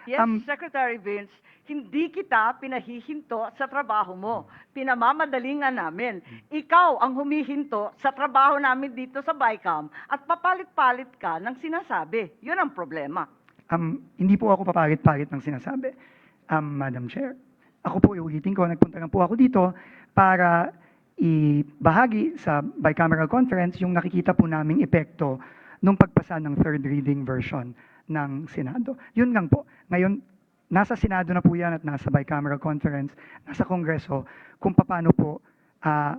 Yes, Secretary Vince, hindi kita pinahihinto sa trabaho mo. Pinamamadali nga namin. Ikaw ang humihinto sa trabaho namin dito sa BICAM at papalit-palit ka ng sinasabi. Yun ang problema. Hindi po ako papalit-palit ng sinasabi, Madam Chair. Ako po, iulitin ko, nagpunta lang po ako dito para ibahagi sa bicameral conference yung nakikita po naming epekto nung pagpasa ng third reading version ng Senado. Yun lang po. Ngayon, nasa Senado na po yan at nasa bicameral conference, nasa Kongreso, kung paano po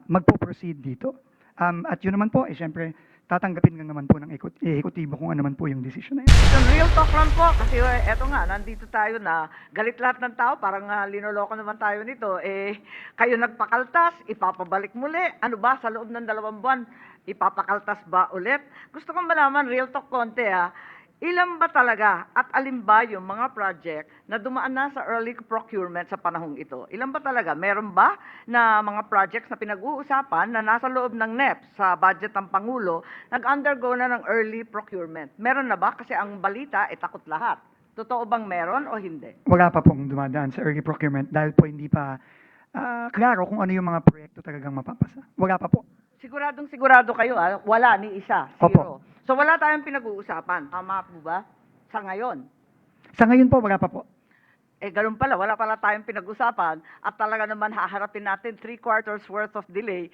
magpo-proceed dito. At yun naman po, syempre, tatanggapin lang naman po ng ehekutibo kung ano naman po yung decision na yun. Yung real talk lang po, kasi eto nga, nandito tayo na galit lahat ng tao, parang linoloko naman tayo nito. Kayo nagpakaltas, ipapabalik muli. Ano ba, sa loob ng 2 buwan, ipapakaltas ba ulit? Gusto kong malaman, real talk konti ilan ba talaga at alin ba yung mga project na dumaan na sa early procurement sa panahong ito? Ilan ba talaga? Meron ba na mga projects na pinag-uusapan na nasa loob ng NEP sa budget ng Pangulo, nag-undergo na ng early procurement? Meron na ba? Kasi ang balita, takot lahat. Totoo bang meron o hindi? Wala pa pong dumadaan sa early procurement dahil po hindi pa klaro kung ano yung mga proyekto talagang mapapasa. Wala pa po. Siguradong sigurado kayo, wala ni isa, zero. Opo. So wala tayong pinag-uusapan. Tama po ba? Sa ngayon. Sa ngayon po, wala pa po. Ganun pala, wala pala tayong pinag-usapan at talaga naman haharapin natin 3/4 worth of delay.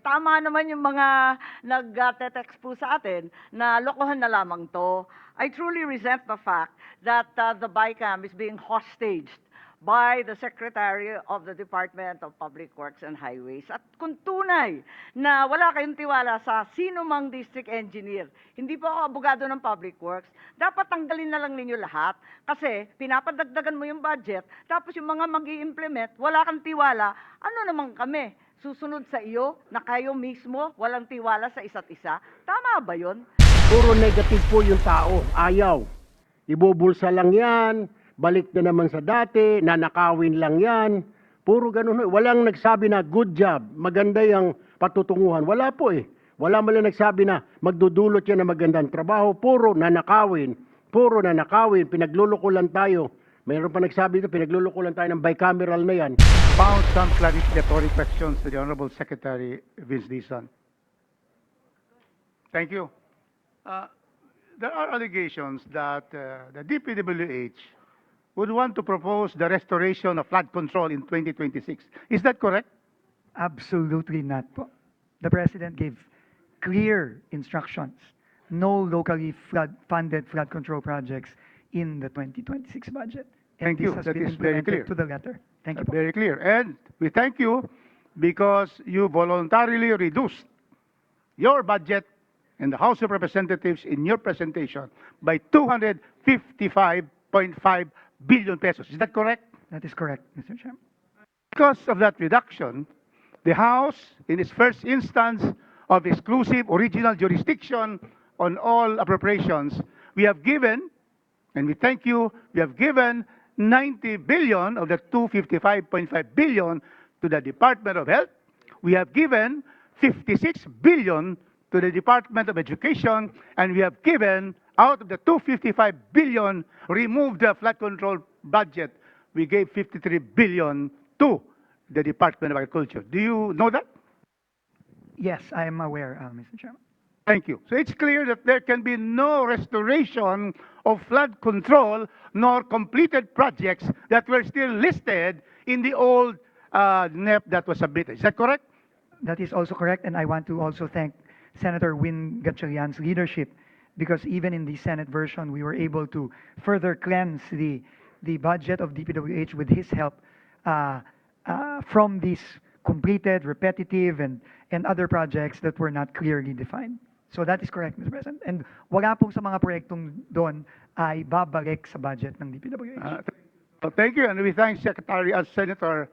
Tama naman yung mga nag-text po sa atin na lokohan na lamang to. I truly resent the fact that the BICAM is being hostaged by the Secretary of the Department of Public Works and Highways. At kung tunay na wala kayong tiwala sa sino mang district engineer, hindi po ako abogado ng Public Works, dapat tanggalin na lang ninyo lahat kasi pinapadagdagan mo yung budget, tapos yung mga mag-i-implement, wala kang tiwala, ano naman kami? Susunod sa iyo na kayo mismo walang tiwala sa isa't isa? Tama ba yun? Puro negative po yung tao. Ayaw. Ibubulsa lang yan. Balik na naman sa dati, nanakawin lang yan. Puro ganun. Walang nagsabi na good job, maganda yung patutunguhan. Wala po eh. Wala man lang nagsabi na magdudulot yan ng magandang trabaho. Puro nanakawin. Pinagluloko lang tayo. Mayroon pa nagsabi ito, pinagluloko lang tayo ng bicameral na yan. Found some clarificatory questions to the Honorable Secretary Vince Dizon. Thank you. There are allegations that the DPWH would want to propose the restoration of flood control in 2026. Is that correct? Absolutely not po. The President gave clear instructions. No locally funded flood control projects in the 2026 budget. And Thank you. this has That been is very implemented clear. to the letter. Thank you po. Very clear. And we thank you because you voluntarily reduced your budget in the House of Representatives in your presentation by 255.5 billion pesos. Is that correct? That is correct, Mr. Chairman. Because of that reduction, the House, in its first instance of exclusive original jurisdiction on all appropriations, we have given, and we thank you, we have given 90 billion of the 255.5 billion to the Department of Health. We have given 56 billion to the Department of Education, and we have given, out of the 255 billion, removed the flood control budget, we gave 53 billion to the Department of Agriculture. Do you know that? Yes, I am aware, Mr. Chairman. Thank you. So it's clear that there can be no restoration of flood control nor completed projects that were still listed in the old NEP that was submitted. Is that correct? That is also correct, and I want to also thank Senator Win Gatchalian's leadership, because even in the Senate version, we were able to further cleanse the budget of DPWH with his help from these completed, repetitive, and other projects that were not clearly defined. So that is correct, Mr. President. And wala pong sa mga proyektong doon ay babalik sa budget ng DPWH. Thank you, and we thank Senator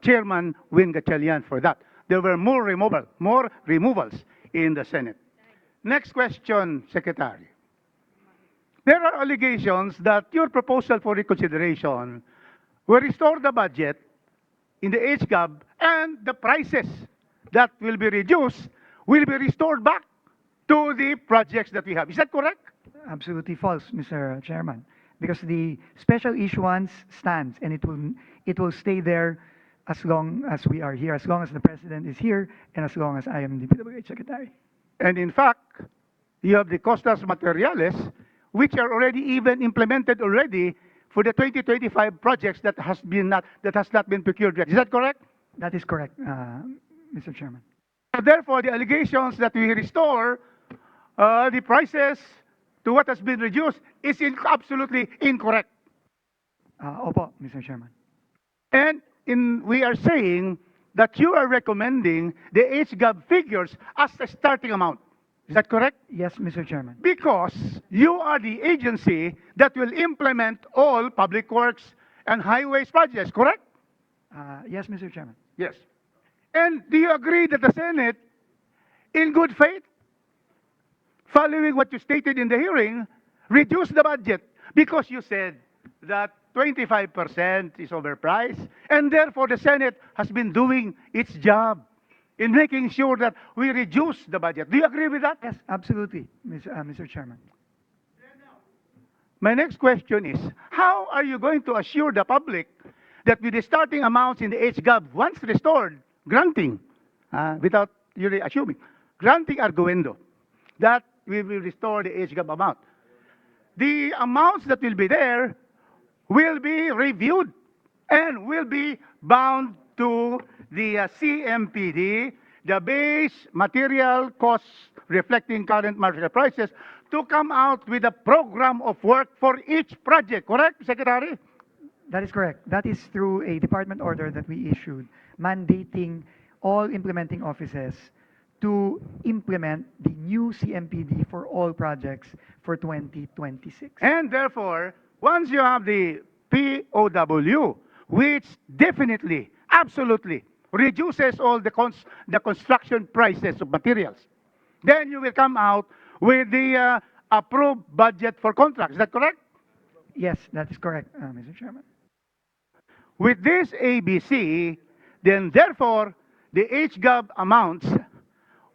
Chairman Win Gatchalian for that. There were more removals in the Senate. Next question, Secretary. There are allegations that your proposal for reconsideration will restore the budget in the HGAB and the prices that will be reduced will be restored back to the projects that we have. Is that correct? Absolutely false, Mr. Chairman. because the special issuance stands and it will stay there as long as we are here, as long as the President is here, and as long as I am the DPWH Secretary. And in fact, you have the costas materiales, which are already even implemented already for the 2025 projects that has not been procured yet. Is that correct? That is correct, Mr. Chairman. Therefore, the allegations that we restore the prices to what has been reduced is absolutely incorrect. Opo, Mr. Chairman. And we are saying that you are recommending the HGAB figures as a starting amount. Is that correct? Yes, Mr. Chairman. Because you are the agency that will implement all public works and highways projects, correct? Yes, Mr. Chairman. Yes. And do you agree that the Senate, in good faith, following what you stated in the hearing, reduced the budget because you said that 25% is overpriced, and therefore the Senate has been doing its job in making sure that we reduce the budget. Do you agree with that? Yes, absolutely, Mr. Chairman. My next question is, how are you going to assure the public that with the starting amounts in the HGAB, once restored, granting, without really assuming, granting arguendo, that we will restore the HGAB amount. The amounts that will be there will be reviewed and will be bound to the CMPD, the base material costs reflecting current market prices, to come out with a program of work for each project. Correct, Secretary? That is correct. That is through a department order that we issued mandating all implementing offices to implement the new CMPD for all projects for 2026. And therefore, once you have the POW, which definitely, absolutely reduces all the construction prices of materials, then you will come out with the approved budget for contracts. Is that correct? Yes, that is correct, Mr. Chairman. With this ABC, then therefore, the HGAB amounts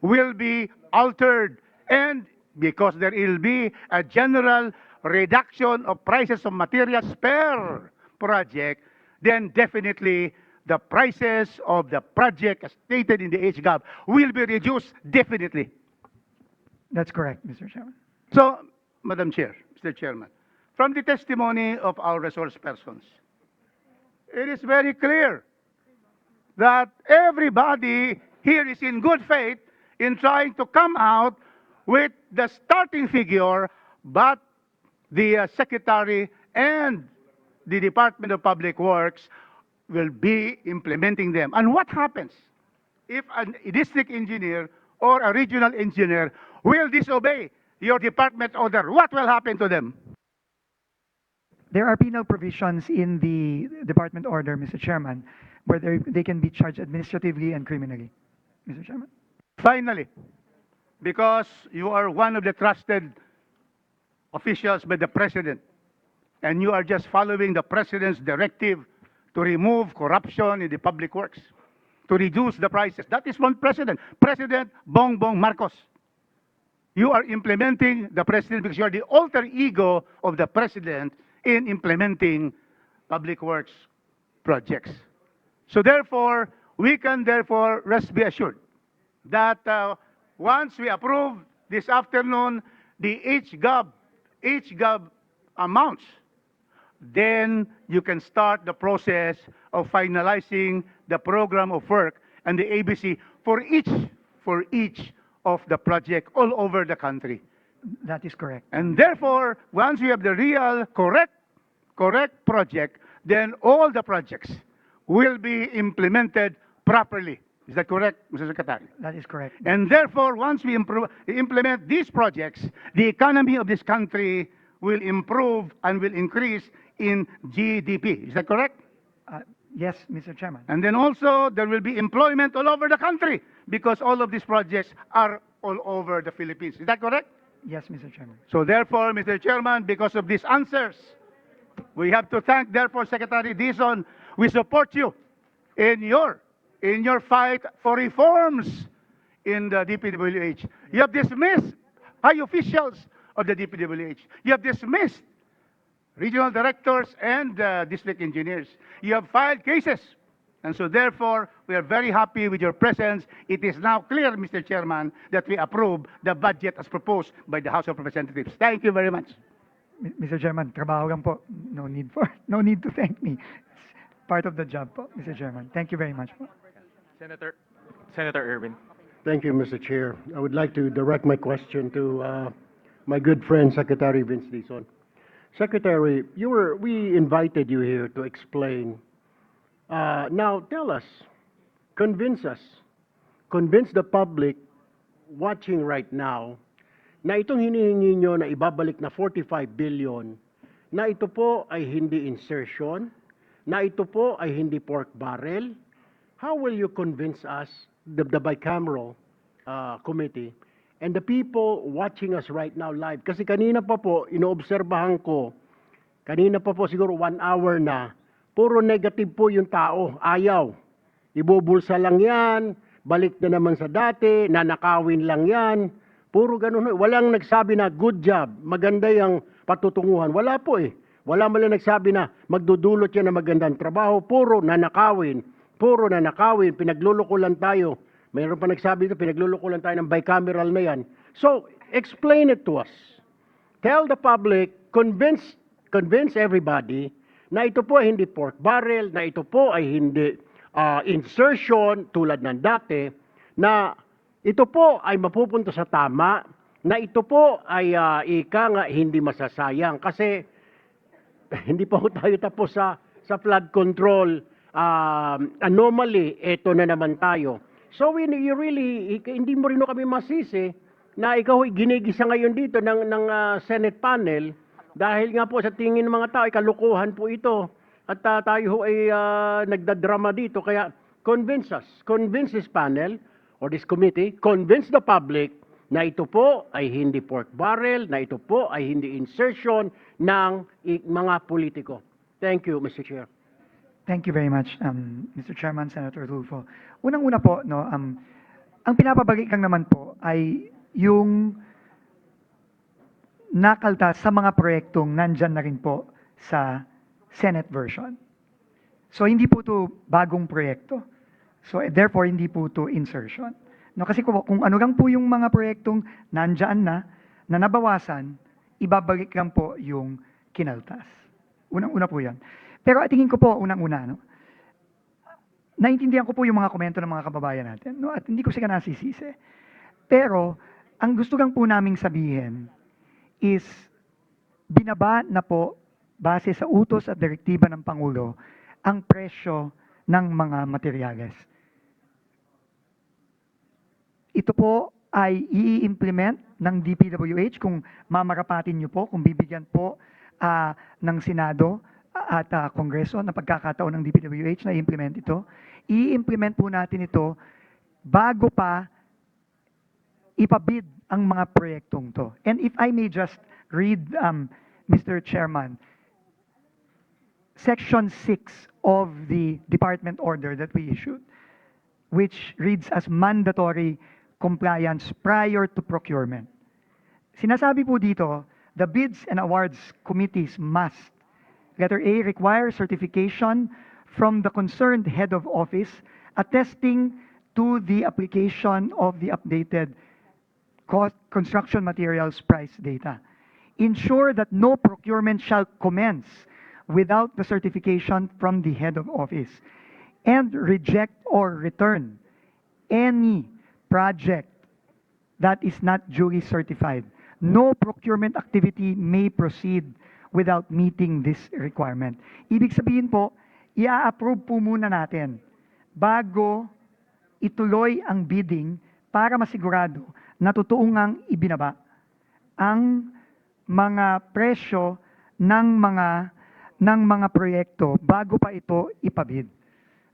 will be altered, and because there will be a general reduction of prices of materials per project, then definitely the prices of the project as stated in the HGAB will be reduced definitely. That's correct, Mr. Chairman. So, Madam Chair, Mr. Chairman, from the testimony of our resource persons, it is very clear that everybody here is in good faith in trying to come out with the starting figure, but the Secretary and the Department of Public Works will be implementing them. And what happens if a district engineer or a regional engineer will disobey your department order? What will happen to them? There are penal provisions in the department order, Mr. Chairman, where they can be charged administratively and criminally, Mr. Chairman. Finally, because you are one of the trusted officials by the President, and you are just following the President's directive to remove corruption in the public works, to reduce the prices. That is one President, President Bongbong Marcos. You are implementing the President because you are the alter ego of the President in implementing public works projects. So therefore, we can therefore rest be assured that once we approve this afternoon the HGAB amounts, then you can start the process of finalizing the program of work and the ABC for each of the project all over the country. That is correct. And therefore, once we have the real correct project, then all the projects will be implemented properly. Is that correct, Mr. Secretary? That is correct. And therefore, once we implement these projects, the economy of this country will improve and will increase in GDP. Is that correct? Yes, Mr. Chairman. And then also, there will be employment all over the country because all of these projects are all over the Philippines. Is that correct? Yes, Mr. Chairman. So therefore, Mr. Chairman, because of these answers, we have to thank, therefore, Secretary Dizon. We support you in your fight for reforms in the DPWH. You have dismissed high officials of the DPWH. You have dismissed regional directors, and district engineers. You have filed cases. And so therefore, we are very happy with your presence. It is now clear, Mr. Chairman, that we approve the budget as proposed by the House of Representatives. Thank you very much. Mr. Chairman, trabaho lang po. No need to thank me. It's part of the job po, Mr. Chairman. Thank you very much po. Senator Irwin. Thank you, Mr. Chair. I would like to direct my question to my good friend, Secretary Vince Dizon. Secretary, we invited you here to explain. Now, tell us, convince the public watching right now na itong hinihingi nyo na ibabalik na 45 billion, na ito po ay hindi insertion, na ito po ay hindi pork barrel. How will you convince us, the bicameral committee, and the people watching us right now live? Kasi kanina pa po, inoobserbahan ko, kanina pa po siguro 1 hour na, puro negative po yung tao, ayaw. Ibubulsa lang yan, balik na naman sa dati, nanakawin lang yan, puro ganun. Walang nagsabi na good job, maganda yung patutunguhan. Wala po eh. Wala man lang nagsabi na magdudulot yan ng magandang trabaho, puro nanakawin, pinagluloko lang tayo. Mayroon pa nagsabi ito, pinagluloko lang tayo ng bicameral na yan. So, explain it to us. Tell the public, convince everybody na ito po ay hindi pork barrel, na ito po ay hindi insertion tulad ng dati, na ito po ay mapupunta sa tama, na ito po ay hindi masasayang. Kasi hindi pa po tayo tapos sa flood control anomaly, ito na naman tayo. So you really, hindi mo rin kami masisi na ikaw ay ginigisa ngayon dito ng Senate panel dahil nga po sa tingin ng mga tao ay kalukuhan po ito at tayo ay nagdadrama dito. Kaya convince this panel or this committee, convince the public na ito po ay hindi pork barrel, na ito po ay hindi insertion ng mga politiko. Thank you, Mr. Chair. Thank you very much, Mr. Chairman, Senator Tulfo. Unang-una po, no, ang pinapabalik lang naman po ay yung nakaltas sa mga proyektong nandyan na rin po sa Senate version. So hindi po to bagong proyekto. So therefore, hindi po to insertion. No, kasi kung ano lang po yung mga proyektong nandyan na nabawasan, ibabalik lang po yung kinaltas. Unang-una po yan. Pero tingin ko po, unang-una, no, naintindihan ko po yung mga komento ng mga kababayan natin, no, at hindi ko sila nasisisi. Pero, ang gusto lang po naming sabihin is, binaba na po, base sa utos at direktiba ng Pangulo, ang presyo ng mga materyales. Ito po ay i-implement ng DPWH kung mamarapatin nyo po, kung bibigyan po ng Senado at Kongreso na pagkakataon ng DPWH na i-implement ito. I-implement po natin ito bago pa ipabid ang mga proyektong to. And if I may just read, Mr. Chairman, Section 6 of the department order that we issued, which reads as mandatory compliance prior to procurement. Sinasabi po dito, the bids and awards committees must, letter A, require certification from the concerned head of office attesting to the application of the updated construction materials price data. Ensure that no procurement shall commence without the certification from the head of office, and reject or return any project that is not duly certified. No procurement activity may proceed without meeting this requirement. Ibig sabihin po, i-approve po muna natin bago ituloy ang bidding para masigurado na totoo ngang ibinaba ang mga presyo ng mga proyekto bago pa ito ipabid.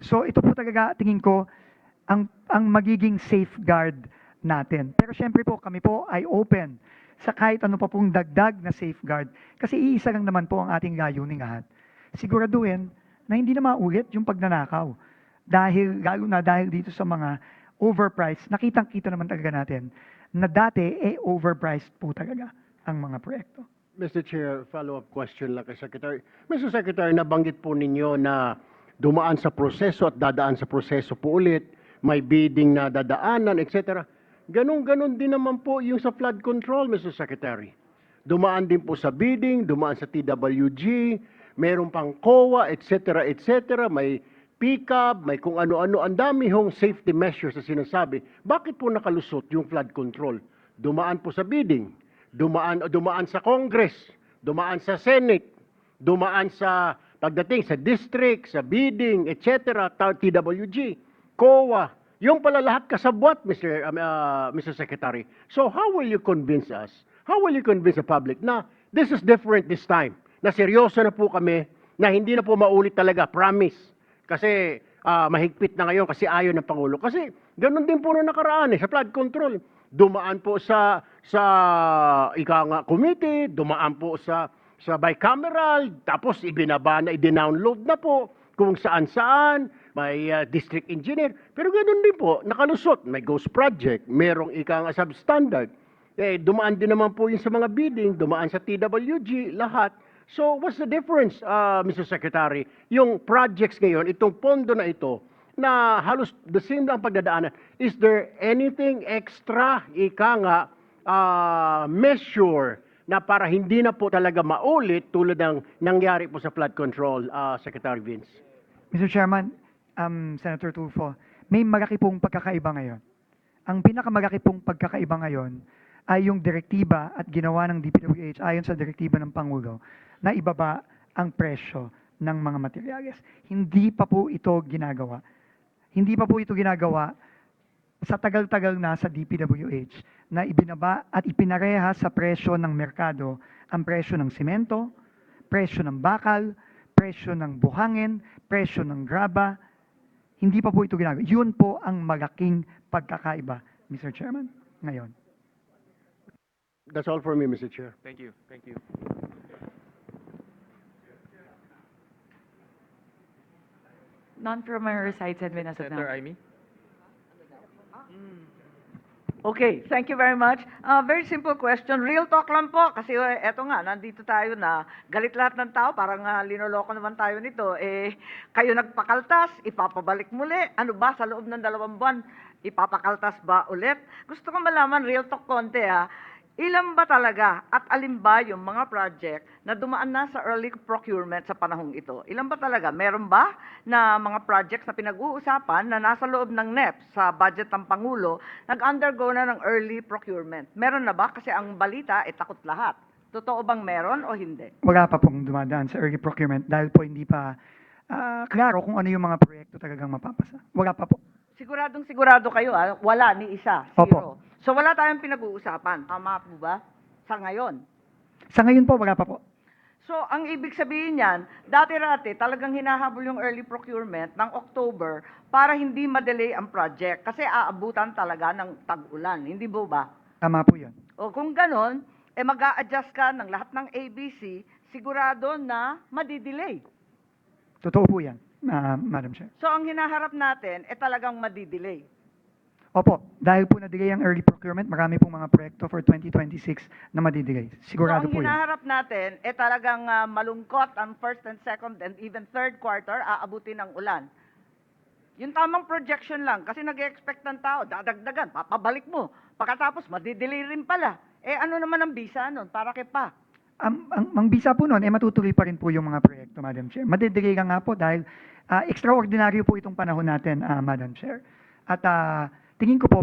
So ito po talaga tingin ko ang magiging safeguard natin. Pero syempre po kami po ay open sa kahit ano pa pong dagdag na safeguard kasi iisa lang naman po ang ating layunin lahat. Siguraduhin na hindi na maulit yung pagnanakaw. Lalo na dahil dito sa mga overpriced, nakitang-kita naman talaga natin na dati overpriced po talaga ang mga proyekto. Mr. Chair, follow-up question lang kay Secretary. Mr. Secretary, nabanggit po ninyo na dumaan sa proseso at dadaan sa proseso po ulit, may bidding na dadaanan, etc. Ganon-ganon din naman po yung sa flood control, Mr. Secretary. Dumaan din po sa bidding, dumaan sa TWG, meron pang COA, etc., etc., may PCAB, may kung ano-ano, ang dami hong safety measures na sinasabi. Bakit po nakalusot yung flood control? Dumaan po sa bidding, dumaan sa Congress, dumaan sa Senate, dumaan sa pagdating sa district, sa bidding, etc., TWG, COA, yung pala lahat kasabwat, Mr. Secretary. So how will you convince us? How will you convince the public na this is different this time? Na seryoso na po kami, na hindi na po maulit talaga, promise. Kasi mahigpit na ngayon kasi ayaw ng Pangulo. Kasi ganun din po na nakaraan sa flood control. Dumaan po sa ika nga committee, dumaan po sa bicameral, tapos ibinaba na, i-download na po kung saan-saan, may district engineer. Pero ganoon din po, nakalusot, may ghost project, merong ika nga substandard. Dumaan din naman po yung sa mga bidding, dumaan sa TWG, lahat. So what's the difference, Mr. Secretary? Yung projects ngayon, itong pondo na ito, na halos the same lang pagdadaanan, is there anything extra, ika nga, measure na para hindi na po talaga maulit tulad ng nangyari po sa flood control, Secretary Vince? Mr. Chairman, Senator Tulfo, may malaki pong pagkakaiba ngayon. Ang pinakamalaki pong pagkakaiba ngayon ay yung direktiba at ginawa ng DPWH ayon sa direktiba ng Pangulo na ibaba ang presyo ng mga materyales. Hindi pa po ito ginagawa. Hindi pa po ito ginagawa sa tagal-tagal na sa DPWH na ibinaba at ipinareha sa presyo ng merkado ang presyo ng simento, presyo ng bakal, presyo ng buhangin, presyo ng graba. Hindi pa po ito ginagawa. Yun po ang malaking pagkakaiba, Mr. Chairman, ngayon. That's all for me, Mr. Chair. Thank you. Thank you. None from our side, Senator as of Senator now. Amy? Okay, thank you very much. Very simple question. Real talk lang po. Kasi eto nga, nandito tayo na galit lahat ng tao. Parang linoloko naman tayo nito. Kayo nagpakaltas, ipapabalik muli. Ano ba, sa loob ng 2 buwan, ipapakaltas ba ulit? Gusto ko malaman, real talk konti ilan ba talaga at alin ba yung mga project na dumaan na sa early procurement sa panahong ito? Ilan ba talaga? Meron ba na mga projects na pinag-uusapan na nasa loob ng NEP sa budget ng Pangulo, nag-undergo na ng early procurement? Meron na ba? Kasi ang balita, takot lahat. Totoo bang meron o hindi? Wala pa pong dumadaan sa early procurement dahil po hindi pa klaro kung ano yung mga proyekto talagang mapapasa. Wala pa po. Siguradong sigurado kayo, wala ni isa, zero. Opo. So wala tayong pinag-uusapan. Tama po ba? Sa ngayon. Sa ngayon po, wala pa po. So, ang ibig sabihin niyan, dati-rati talagang hinahabol yung early procurement ng October para hindi ma-delay ang project kasi aabutan talaga ng tag-ulan. Hindi po ba? Tama po yun. O kung ganon, mag-a-adjust ka ng lahat ng ABC, sigurado na madidelay. Totoo po yan, Madam Chair. So, ang hinaharap natin, talagang madidelay. Opo, dahil po na-delay ang early procurement, marami pong mga proyekto for 2026 na madidelay. Sigurado So, ang po yan. hinaharap natin, talagang malungkot ang first and second and even third quarter, aabutin ng ulan. Yung tamang projection lang, kasi nag-expect ng tao, dadagdagan, papabalik mo. Pagkatapos, madidelay rin pala. Ano naman ang bisa nun? Para kay pa? Ang bisa po noon, matutuloy pa rin po yung mga proyekto, Madam Chair. Madidelay ka nga po dahil extraordinaryo po itong panahon natin, Madam Chair. At tingin ko po,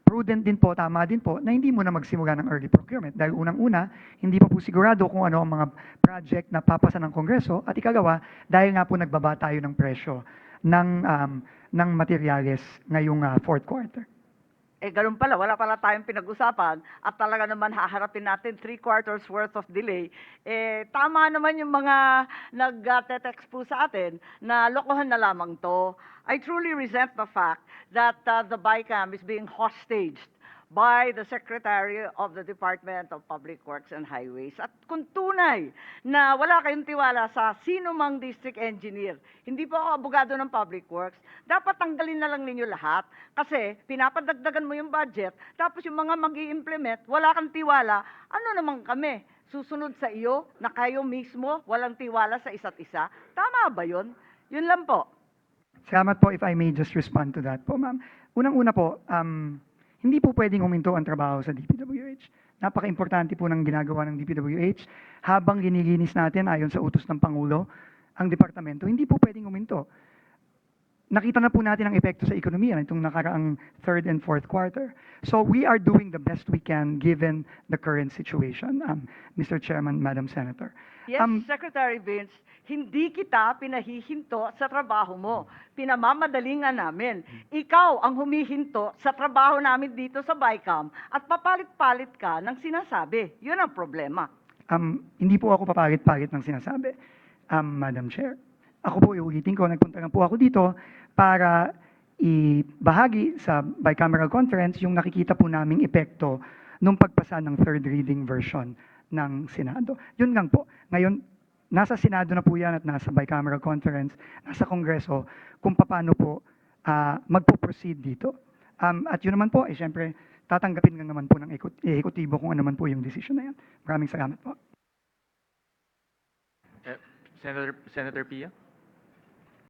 prudent din po, tama din po, na hindi muna magsimula ng early procurement. Dahil unang-una, hindi pa po sigurado kung ano ang mga project na papasa ng Kongreso. At ikalawa, dahil nga po nagbaba tayo ng presyo ng materyales ngayong fourth quarter. Ganun pala, wala pala tayong pinag-usapan at talaga naman haharapin natin 3 quarters worth of delay. Tama naman yung mga nag-text po sa atin na lokohan na lamang to. I truly resent the fact that the BICAM is being hostaged by the Secretary of the Department of Public Works and Highways. At kung tunay na wala kayong tiwala sa sino mang district engineer, hindi po ako abogado ng Public Works, dapat tanggalin na lang ninyo lahat kasi pinapadagdagan mo yung budget, tapos yung mga mag-i-implement, wala kang tiwala, ano naman kami? susunod sa iyo na kayo mismo walang tiwala sa isa't isa? Tama ba yun? Yun lang po. Salamat po, if I may just respond to that po, ma'am. Unang-una po, hindi po pwedeng huminto ang trabaho sa DPWH. Napaka-importante po ng ginagawa ng DPWH. Habang ginilinis natin ayon sa utos ng Pangulo, ang departamento, hindi po pwedeng huminto. Nakita na po natin ang epekto sa ekonomiya nitong nakaraang third and fourth quarter. So we are doing the best we can given the current situation, Mr. Chairman, Madam Senator. Yes, Secretary Vince, hindi kita pinahihinto sa trabaho mo. Pinamamadali nga namin. Ikaw ang humihinto sa trabaho namin dito sa BICAM at papalit-palit ka ng sinasabi. Yun ang problema. Hindi po ako papalit-palit ng sinasabi, Madam Chair. Ako po, iulitin ko, nagpunta lang po ako dito para ibahagi sa bicameral conference yung nakikita po naming epekto nung pagpasa ng third reading version ng Senado. Yun lang po. Ngayon, nasa Senado na po yan at nasa bicameral conference, nasa Kongreso, kung paano po magpo-proceed dito. At yun naman po, siyempre, tatanggapin lang naman po ng ehekutibo kung ano man po yung decision na yan. Maraming salamat po. Senator Pia?